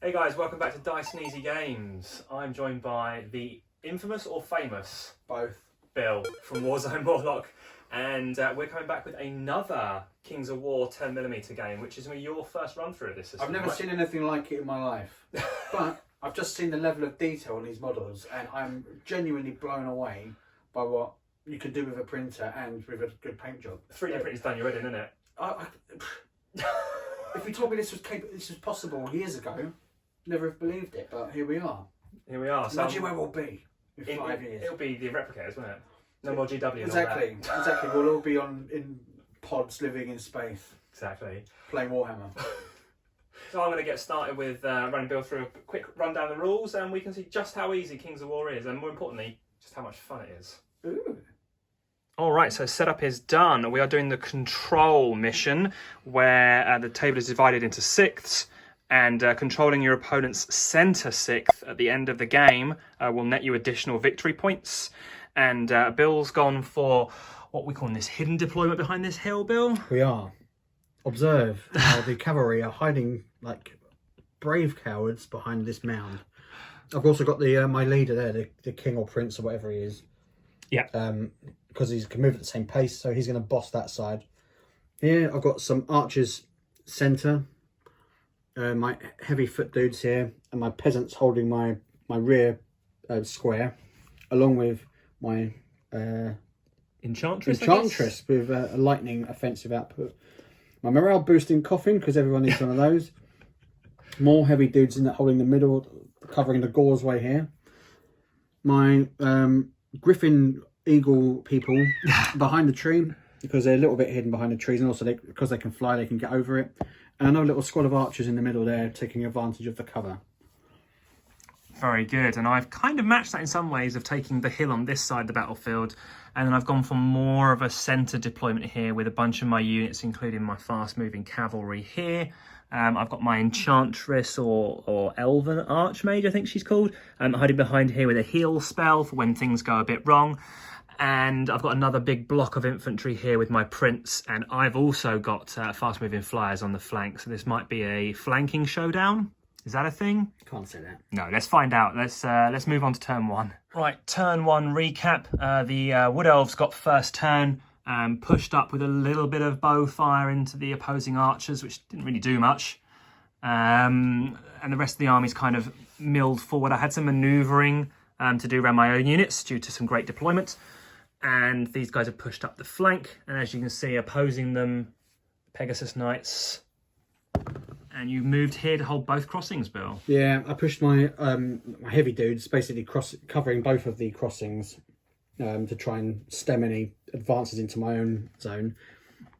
Hey guys, welcome back to Dice and Easy Games. I'm joined by the infamous or famous Both. Bill from Warzone Warlock, and we're coming back with another Kings of War 10mm game, which is your first run through of this system. I've never seen anything like it in my life, but I've just seen the level of detail on these models, and I'm genuinely blown away by what you can do with a printer and with a good paint job. 3D printing's done your head in, isn't it? If you told me this was possible years ago, never have believed it. But here we are. Here we are. Imagine where we'll be in 5 years. It'll be the replicators, won't it? No more GW. Exactly. We'll all be in pods living in space. Exactly. Playing Warhammer. So I'm going to get started with running Bill through a quick rundown of the rules, and we can see just how easy Kings of War is, and more importantly, just how much fun it is. Ooh. All right, so setup is done. We are doing the control mission, where the table is divided into sixths, and controlling your opponent's centre sixth at the end of the game will net you additional victory points. And Bill's gone for what we call this hidden deployment behind this hill, Bill. We are. Observe how the cavalry are hiding like brave cowards behind this mound. I've also got the my leader there, the king or prince or whatever he is. Yeah. Because he can move at the same pace, so he's going to boss that side. Here I've got some archers centre. My heavy foot dudes here, and my peasants holding my rear square, along with my Enchantress with a lightning offensive output. My morale boosting coffin, because everyone needs one of those. More heavy dudes in that holding the middle, covering the Gore's way here. My griffin eagle people behind the tree, because they're a little bit hidden behind the trees, and also because they can fly, they can get over it. And another little squad of archers in the middle there, taking advantage of the cover. Very good, and I've kind of matched that in some ways of taking the hill on this side of the battlefield, and then I've gone for more of a centre deployment here with a bunch of my units, including my fast-moving cavalry here. I've got my Enchantress or Elven Archmage, I think she's called, hiding behind here with a heal spell for when things go a bit wrong. And I've got another big block of infantry here with my prince, and I've also got fast-moving flyers on the flank, so this might be a flanking showdown. Is that a thing? Can't say that. No, let's find out. Let's move on to turn one. Right, turn one recap. The Wood Elves got first turn, pushed up with a little bit of bow fire into the opposing archers, which didn't really do much. And the rest of the army's kind of milled forward. I had some manoeuvring to do around my own units due to some great deployment. And these guys have pushed up the flank. And as you can see, opposing them, Pegasus Knights. And you've moved here to hold both crossings, Bill. Yeah, I pushed my my heavy dudes, basically covering both of the crossings to try and stem any advances into my own zone.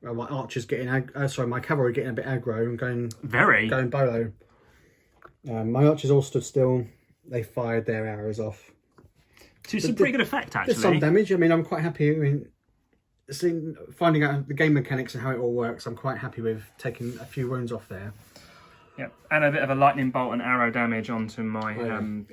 My archers getting my cavalry getting a bit aggro and going bolo. My archers all stood still. They fired their arrows off. To some pretty good effect, actually. There's some damage. I mean, I'm quite happy. I mean, finding out the game mechanics and how it all works, I'm quite happy with taking a few wounds off there. Yep, and a bit of a lightning bolt and arrow damage onto my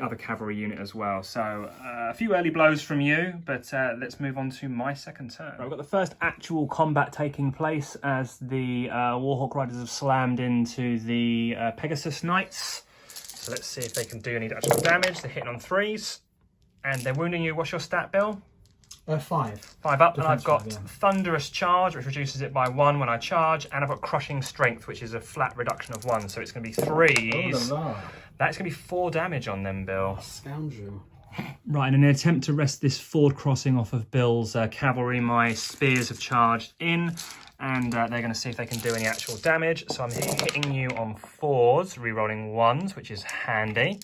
other cavalry unit as well. So a few early blows from you, but let's move on to my second turn. Right, we've got the first actual combat taking place as the Warhawk Riders have slammed into the Pegasus Knights. So let's see if they can do any actual damage. They're hitting on 3s, and they're wounding you. What's your stat, Bill? 5. 5 up, and Defense I've got 5, yeah. Thunderous Charge, which reduces it by 1 when I charge, and I've got Crushing Strength, which is a flat reduction of 1, so it's going to be 3s. Oh, That's going to be 4 damage on them, Bill. scoundrel. Right, in an attempt to wrest this forward crossing off of Bill's cavalry, my spears have charged in, and they're going to see if they can do any actual damage. So I'm hitting you on 4s, re-rolling 1s, which is handy.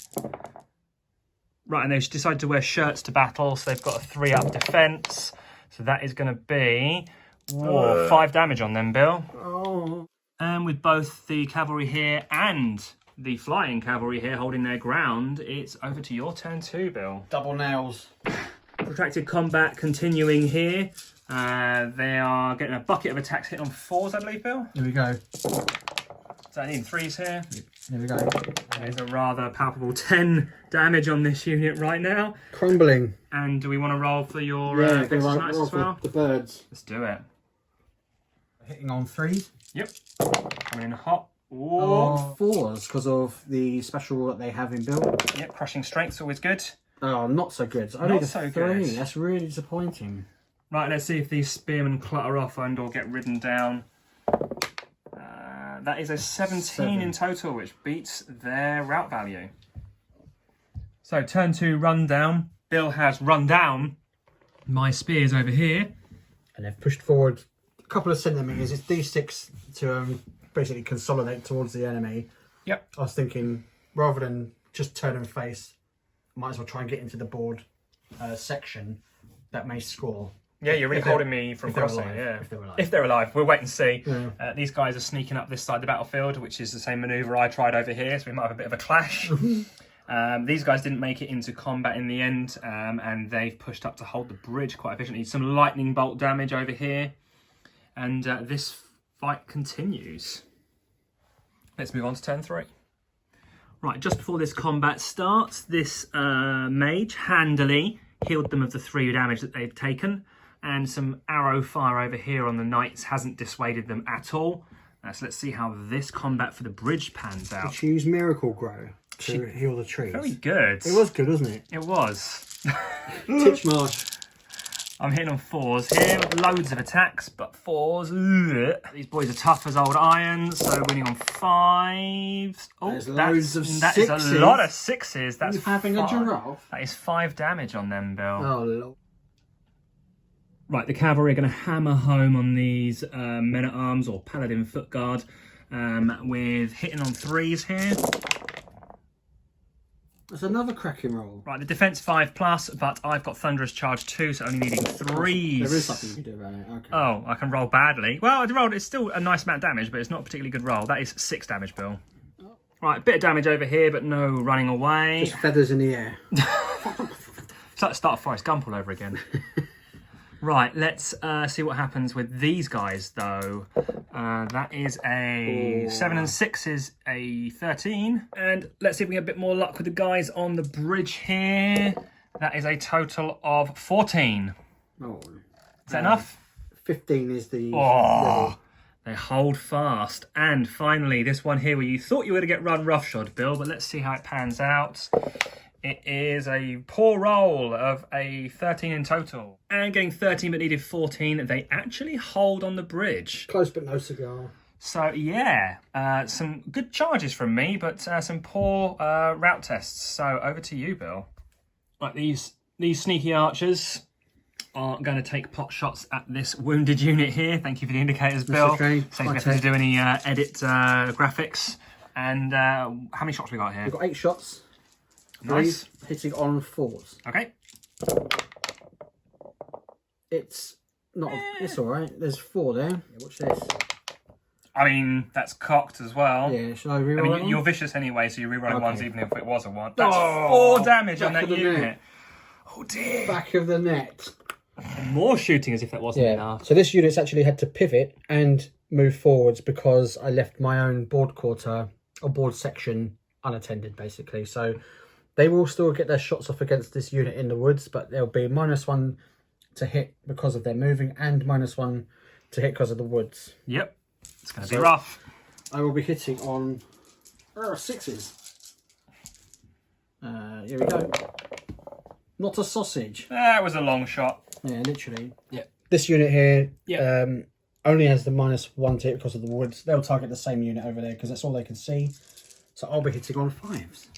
Right, and they've decided to wear shirts to battle, so they've got a 3-up defense. So that is going to be 5 damage on them, Bill. Oh. And with both the cavalry here and the flying cavalry here holding their ground, it's over to your turn too, Bill. Double nails. Protracted combat continuing here. They are getting a bucket of attacks hit on 4s, I believe, Bill. Here we go. So I need 3s here. Here we go. There's a rather palpable 10 damage on this unit right now. Crumbling. And do we want to roll for your Pegasus Knights as well? The birds. Let's do it. Hitting on 3. Yep. Coming in hot. Oh, 4s because of the special that they have in build. yep, crushing strength's always good. Oh, not so good. Only Not the so 3. good. That's really disappointing. Right, let's see if these spearmen clutter off and or get ridden down. That is a 17 in total, which beats their route value. So turn 2, run down. Bill has run down my spears over here. And they've pushed forward a couple of centimetres. It's D6 to basically consolidate towards the enemy. Yep. I was thinking, rather than just turn and face, might as well try and get into the board section that may score. Yeah, you're really holding me from crossing. Alive, Yeah, if they're alive. If they're alive, we'll wait and see. Yeah. These guys are sneaking up this side of the battlefield, which is the same manoeuvre I tried over here, so we might have a bit of a clash. These guys didn't make it into combat in the end, and they've pushed up to hold the bridge quite efficiently. Some lightning bolt damage over here, and this fight continues. Let's move on to turn 3. Right, just before this combat starts, this mage handily healed them of the 3 damage that they've taken, and some arrow fire over here on the knights hasn't dissuaded them at all. So let's see how this combat for the bridge pans out. She used Miracle Grow to heal the trees. Very good. It was good, wasn't it? It was. Titchmarsh. I'm hitting on 4s here, with loads of attacks, but 4s. Ugh. These boys are tough as old iron, so winning on 5s. Oh, There's loads of that is sixes. a lot of 6s. That's You having a giraffe? That is 5 damage on them, Bill. Oh, Lord. Right, the cavalry are going to hammer home on these men-at-arms or paladin foot guard with hitting on 3s here. That's another cracking roll. Right, the defense 5+, but I've got Thunderous Charge 2, so only needing 3s. There is something you can do about it. Okay. Oh, I can roll badly. Well, I rolled. It's still a nice amount of damage, but it's not a particularly good roll. That is 6 damage, Bill. Right, a bit of damage over here, but no running away. Just feathers in the air. It's like start Forrest Gump all over again. Right, let's see what happens with these guys, though. That is a 7 and 6 is a 13. And let's see if we get a bit more luck with the guys on the bridge here. That is a total of 14. Oh. Is that enough? 15 is the Oh, they hold fast. And finally, this one here where you thought you were going to get run roughshod, Bill, but let's see how it pans out. It is a poor roll of a 13 in total. And getting 13 but needed 14, they actually hold on the bridge. Close but no cigar. So, yeah, some good charges from me, but some poor route tests. So, over to you, Bill. Right, these sneaky archers are going to take pot shots at this wounded unit here. Thank you for the indicators, Bill. okay. Saves me having to do any edit graphics. And how many shots we got here? We've got 8 shots. Nice. 3 hitting on 4s. Okay. It's not. It's all right. There's 4 there. Yeah, watch this. I mean, that's cocked as well. Yeah. Shall I reroll I that mean, one? you're vicious anyway, so you're rerolling Okay. ones even if it was a 1. That's Oh, 4 damage on back that of the unit. net. Oh dear. Back of the net. More shooting as if that wasn't enough. So this unit's actually had to pivot and move forwards because I left my own board quarter or board section unattended, basically. So they will still get their shots off against this unit in the woods, but there'll be -1 to hit because of their moving and -1 to hit because of the woods. Yep. It's going to be rough. I will be hitting on 6s. Here we go. Not a sausage. That was a long shot. Yeah, literally. Yeah. This unit here Yeah. only has the -1 to hit because of the woods. They'll target the same unit over there because that's all they can see. So I'll be hitting on 5s.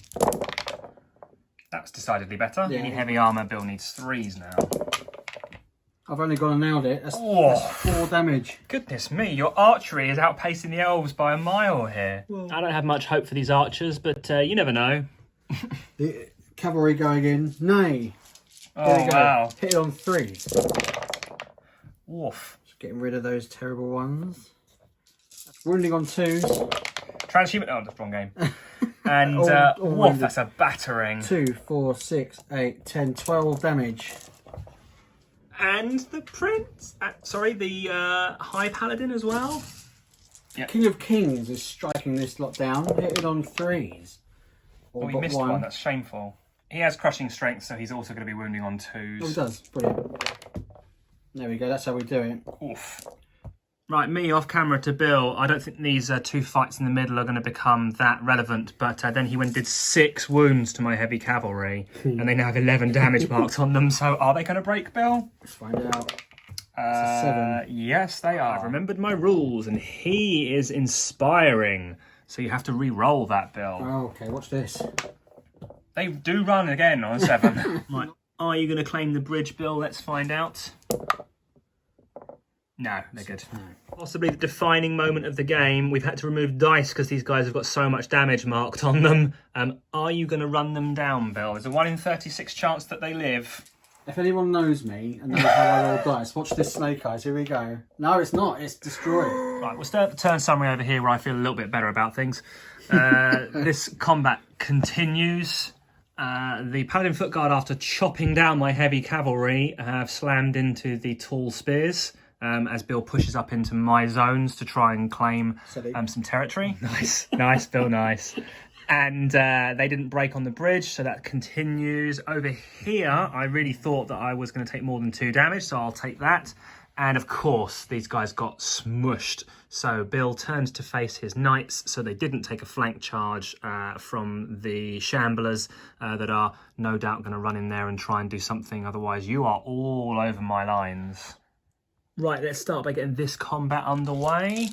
That's decidedly better. Yeah. Any heavy armour, Bill needs 3s now. I've only gone and nailed it. That's Oh. 4 damage. Goodness me, your archery is outpacing the elves by a mile here. I don't have much hope for these archers, but you never know. The cavalry going in. Nay. There Oh, we go. wow. Hit it on 3s. Woof. Just getting rid of those terrible ones. That's wounding on 2s. Transhuman. Oh, that's the wrong game. And All woof, wounded. that's a battering. 2, 4, 6, 8, 10, 12 damage. And the prince. Sorry, the high paladin as well. King of Kings is striking this lot down. Hit it on 3s. Oh, he missed one. That's shameful. He has crushing strength, so he's also going to be wounding on 2s. Oh, it does. Brilliant. There we go. That's how we do it. Oof. Right, me off camera to Bill. I don't think these two fights in the middle are going to become that relevant, but then he went and did 6 wounds to my heavy cavalry, and they now have 11 damage marks on them. So are they going to break, Bill? Let's find out. It's a 7. Yes, they are. I've remembered my rules, and he is inspiring. So you have to re-roll that, Bill. Oh, okay, watch this. They do run again on a 7. Right. Are you going to claim the bridge, Bill? Let's find out. No, they're good. No. Possibly the defining moment of the game. We've had to remove dice because these guys have got so much damage marked on them. Are you going to run them down, Bill? There's a 1 in 36 chance that they live. If anyone knows me and knows how I roll dice, watch this snake eyes. Here we go. No, it's not. It's destroy. Right, we'll start the turn summary over here where I feel a little bit better about things. This combat continues. The Paladin Footguard, after chopping down my heavy cavalry, have slammed into the tall spears as Bill pushes up into my zones to try and claim some territory. Nice, nice, Bill, nice. And they didn't break on the bridge, so that continues. Over here, I really thought that I was going to take more than 2 damage, so I'll take that. And of course, these guys got smushed. So Bill turned to face his knights, so they didn't take a flank charge from the shamblers that are no doubt going to run in there and try and do something. Otherwise, you are all over my lines. Right, let's start by getting this combat underway.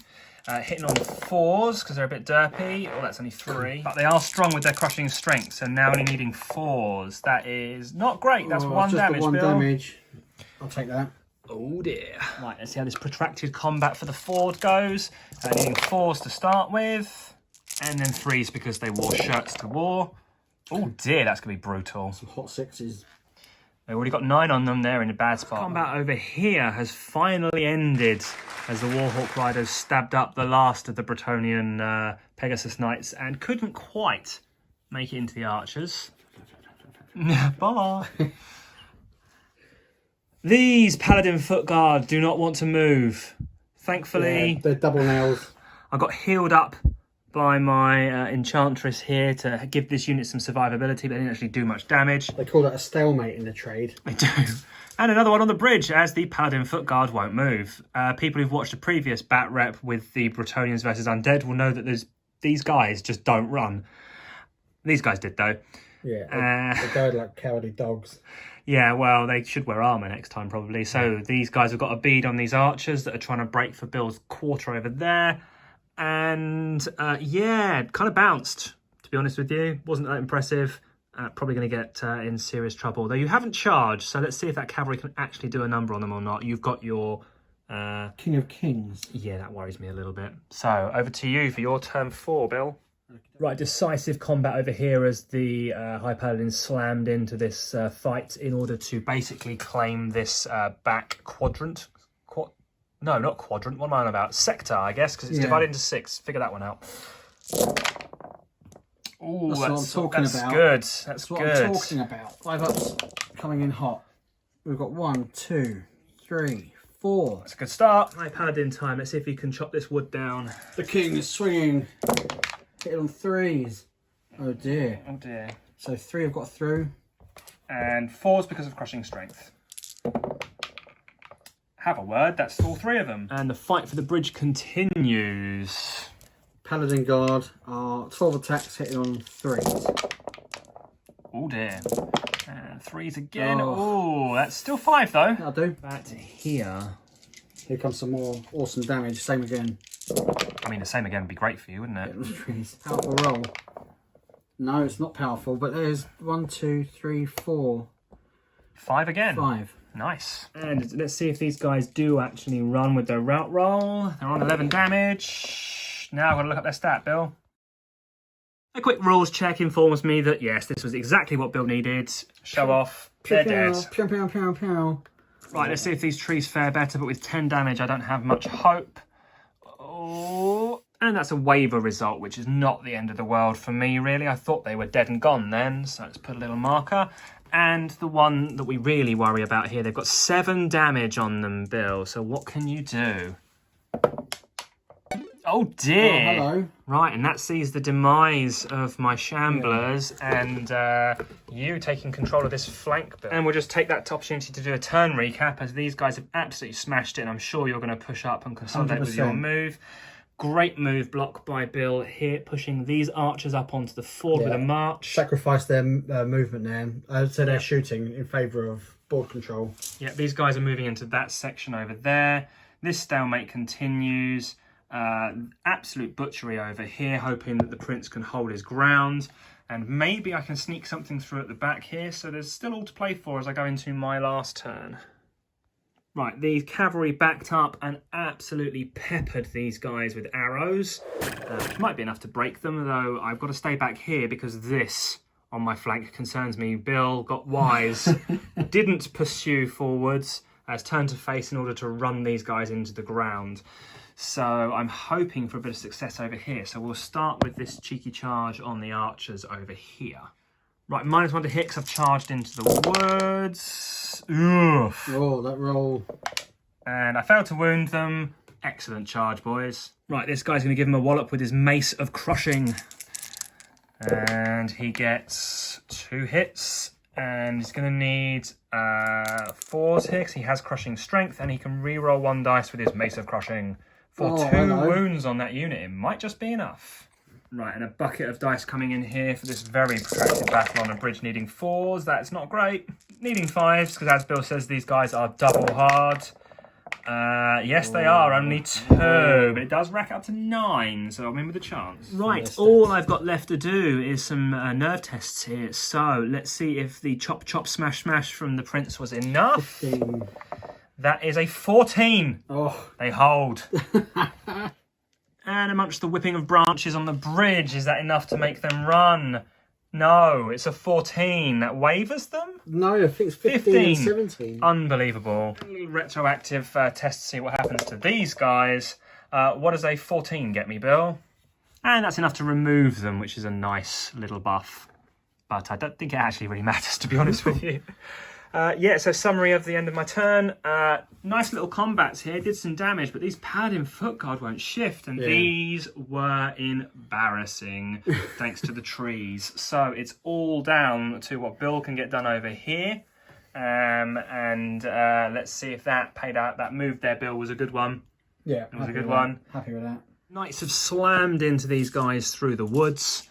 Hitting on 4s because they're a bit derpy. Oh, that's only 3. But they are strong with their crushing strength, so now only needing 4s. That is not great. That's 1 damage, just 1 Bill. damage. I'll take that. Oh dear. Right, let's see how this protracted combat for the Ford goes. Needing 4s to start with, and then 3s because they wore shirts to war. Oh dear, that's going to be brutal. Some hot 6s. They've already got 9 on them. They're in a bad spot. Combat over here has finally ended as the Warhawk Riders stabbed up the last of the Bretonnian Pegasus Knights and couldn't quite make it into the archers. Bye. These Paladin Footguard do not want to move. Thankfully, yeah, they're double nails. I got healed up by my Enchantress here to give this unit some survivability, but they didn't actually do much damage. They call that a stalemate in the trade. They do. And another one on the bridge, as the Paladin Footguard won't move. People who've watched a previous bat rep with the Bretonnians versus Undead will know that these guys just don't run. These guys did, though. Yeah, they died like cowardly dogs. Yeah, well, they should wear armour next time, probably. So these guys have got a bead on these archers that are trying to break for Bill's quarter over there. And, yeah, kind of bounced, to be honest with you. Wasn't that impressive. Probably going to get in serious trouble. Though you haven't charged, so let's see if that cavalry can actually do a number on them or not. You've got your... King of Kings. Yeah, that worries me a little bit. So, over to you for your turn 4, Bill. Right, decisive combat over here as the High Paladin slammed into this fight in order to basically claim this back quadrant. No, not quadrant. What am I on about? Sector, I guess, because it's divided into 6. Figure that one out. Oh, that's what I'm talking about. Good. That's what good. I'm talking about. 5 ups coming in hot. We've got 1, 2, 3, 4. That's a good start. High Paladin time. Let's see if you can chop this wood down. The king is swinging. Hit it on 3s. Oh dear. Oh dear. So 3 have got through. And 4s because of crushing strength. Have a word, that's all 3 of them. And the fight for the bridge continues. Paladin Guard are 12 attacks hitting on 3s. Oh dear. And 3s again. Oh, that's still 5 though. That'll do. Back here. Here comes some more awesome damage. Same again. I mean, the same again would be great for you, wouldn't it? Powerful roll. No, it's not powerful, but there's 1, 2, 3, 4. 5 again. 5. Nice. And let's see if these guys do actually run with their route roll. They're on 11 damage. Now I've got to look up their stat, Bill. A quick rules check informs me that, yes, this was exactly what Bill needed. Show off. They're dead. Pew, pew, pew, pew. Right, let's see if these trees fare better, but with 10 damage, I don't have much hope. Oh, and that's a waiver result, which is not the end of the world for me, really. I thought they were dead and gone then, so let's put a little marker. And the one that we really worry about here, they've got 7 damage on them, Bill. So what can you do? Oh dear. Oh, hello. Right, and that sees the demise of my shamblers and you taking control of this flank build. And we'll just take that opportunity to do a turn recap, as these guys have absolutely smashed it, and I'm sure you're going to push up and consolidate 100%. with your move. Great move block by Bill here, pushing these archers up onto the ford with a march. Sacrifice their movement there. So they're shooting in favour of board control. Yeah, these guys are moving into that section over there. This stalemate continues. Absolute butchery over here, hoping that the prince can hold his ground. And maybe I can sneak something through at the back here. So there's still all to play for as I go into my last turn. Right, the cavalry backed up and absolutely peppered these guys with arrows. Might be enough to break them, though I've got to stay back here because this on my flank concerns me. Bill got wise, didn't pursue forwards, has turned to face in order to run these guys into the ground. So I'm hoping for a bit of success over here. So we'll start with this cheeky charge on the archers over here. Right, -1 to hit because I've charged into the woods. Oof. Oh, that roll. And I failed to wound them. Excellent charge, boys. Right, this guy's going to give him a wallop with his Mace of Crushing. And he gets 2 hits. And he's going to need 4s here because he has Crushing Strength. And he can re-roll 1 dice with his Mace of Crushing. For 2 wounds on that unit, it might just be enough. Right, and a bucket of dice coming in here for this very protracted battle on a bridge needing 4s. That's not great. Needing 5s, because as Bill says, these guys are double hard. Yes, they are, only 2, but it does rack up to 9, so I'm in with a chance. Right, all I've got left to do is some nerve tests here. So let's see if the chop, chop, smash, smash from the prince was enough. 15. That is a 14. Oh. They hold. And amongst the whipping of branches on the bridge, is that enough to make them run? No, it's a 14. That wavers them? No, I think it's 15 and 17. Unbelievable. A little retroactive test to see what happens to these guys. What does a 14 get me, Bill? And that's enough to remove them, which is a nice little buff. But I don't think it actually really matters, to be honest with you. Yeah, so summary of the end of my turn. Nice little combats here. Did some damage, but these Paladin foot guard won't shift. And these were embarrassing, thanks to the trees. So it's all down to what Bill can get done over here. Let's see if that paid out. That move there, Bill, was a good one. Yeah, it was a good one. Happy with that. Knights have slammed into these guys through the woods.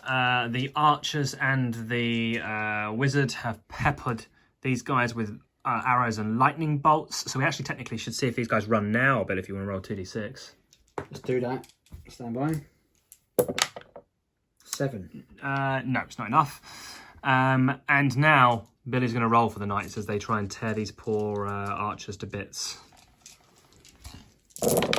The archers and the wizard have peppered these guys with arrows and lightning bolts. So we actually technically should see if these guys run now, Bill, if you want to roll 2d6. Let's do that. Stand by. 7. No, it's not enough. And now Billy's going to roll for the knights as they try and tear these poor archers to bits. And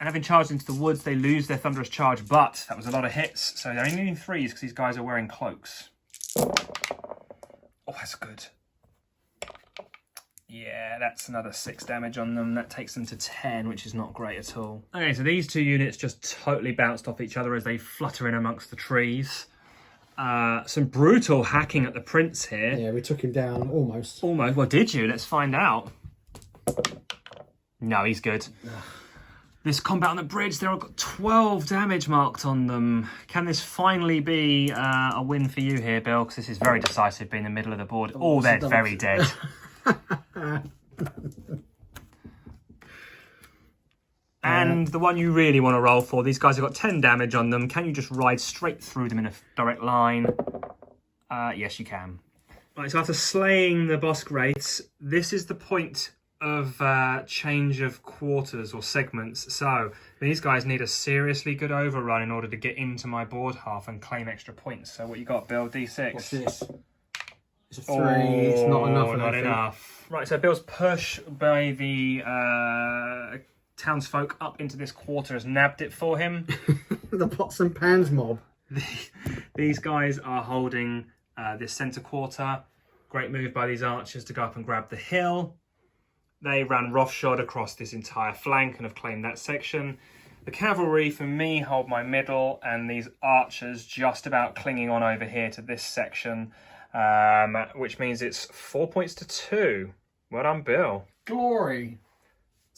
having charged into the woods, they lose their thunderous charge, but that was a lot of hits. So they're only needing 3s because these guys are wearing cloaks. Oh, that's good. Yeah, that's another 6 damage on them. That takes them to 10, which is not great at all. Okay, so these 2 units just totally bounced off each other as they flutter in amongst the trees. Some brutal hacking at the prince here. Yeah, we took him down almost. Almost. Well, did you? Let's find out. No, he's good. This combat on the bridge, they've got 12 damage marked on them. Can this finally be a win for you here, Bill? Because this is very decisive, being in the middle of the board. Oh, they're very dead. And the one you really want to roll for, these guys have got 10 damage on them. Can you just ride straight through them in a direct line? Yes, you can. Right, so after slaying the boss greats, this is the point of change of quarters or segments. So these guys need a seriously good overrun in order to get into my board half and claim extra points. So what you got, Bill? D6. What's this? It's a 3. It's not enough. Not enough. Right, so Bill's push by the townsfolk up into this quarter has nabbed it for him. The pots and pans mob. These guys are holding this centre quarter. Great move by these archers to go up and grab the hill. They ran roughshod across this entire flank and have claimed that section. The cavalry, for me, hold my middle, and these archers just about clinging on over here to this section, which means it's 4 points to 2. Well done, Bill. Glory.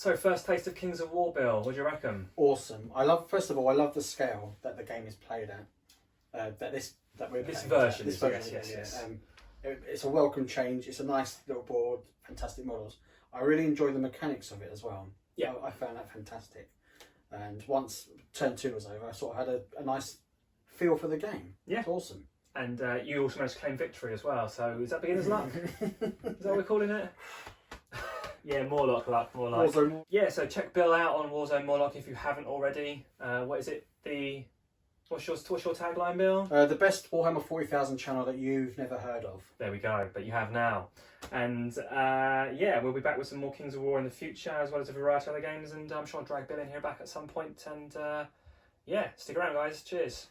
So, first taste of Kings of War, Bill. What do you reckon? Awesome. I love. First of all, I love the scale that the game is played at. This version. Yes. It's a welcome change. It's a nice little board. Fantastic models. I really enjoy the mechanics of it as well. Yeah. I found that fantastic. And once turn 2 was over, I sort of had a nice feel for the game. Yeah. It's awesome. And you also managed to claim victory as well. So, is that beginner's luck? Is that what we're calling it? Yeah, Morlock luck, more like. Warzone. Yeah, so check Bill out on Warzone Morlock if you haven't already. What is it? What's your tagline, Bill? The best Warhammer 40,000 channel that you've never heard of. There we go, but you have now. And yeah, we'll be back with some more Kings of War in the future, as well as a variety of other games, and I'm sure I'll drag Bill in here back at some point. And yeah, stick around, guys. Cheers.